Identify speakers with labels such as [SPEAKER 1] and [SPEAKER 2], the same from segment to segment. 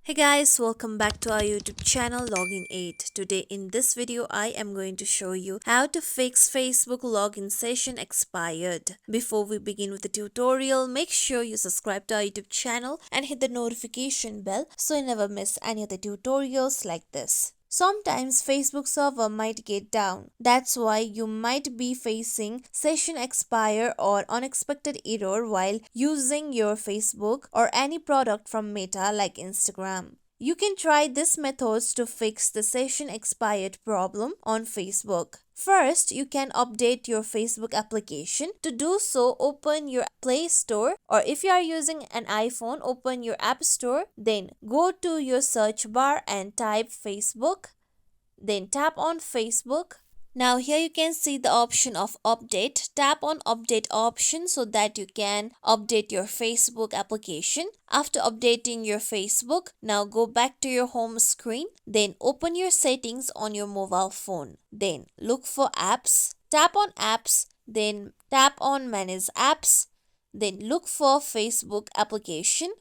[SPEAKER 1] Hey guys, welcome back to our YouTube channel Login 8. Today in this video I am going to show you how to fix Facebook login session expired. Before we begin with the tutorial, make sure you subscribe to our YouTube channel and hit the notification bell so you never miss any of the tutorials like this. Sometimes Facebook server might get down. That's why you might be facing session expire or unexpected error while using your Facebook or any product from Meta like Instagram. You can try these methods to fix the session expired problem on Facebook. First, you can update your Facebook application. To do so, open your Play Store, or if you are using an iPhone, open your App Store. Then go to your search bar and type Facebook. Then tap on Facebook. Now here you can see the option of update. Tap on update option so that you can update your Facebook application. After updating your Facebook, now go back to your home screen. Then open your settings on your mobile phone. Then look for apps. Tap on apps. Then tap on manage apps. Then look for Facebook application.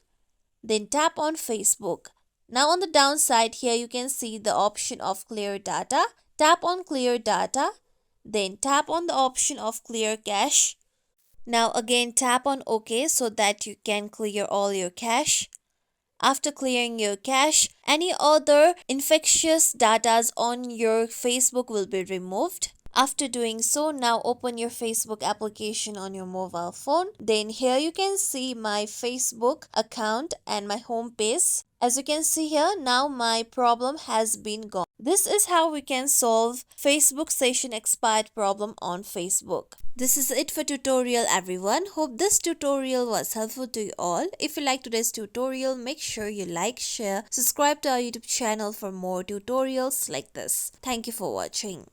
[SPEAKER 1] Then tap on Facebook. Now on the downside here you can see the option of clear data. Tap on clear data, then tap on the option of clear cache. Now again tap on OK so that you can clear all your cache. After clearing your cache, any other infectious data on your Facebook will be removed. After doing so, now open your Facebook application on your mobile phone. Then here you can see my Facebook account and my home page. As you can see here, now my problem has been gone. This is how we can solve Facebook session expired problem on Facebook. This is it for tutorial everyone. Hope this tutorial was helpful to you all. If you like today's tutorial, make sure you like, share, subscribe to our YouTube channel for more tutorials like this. Thank you for watching.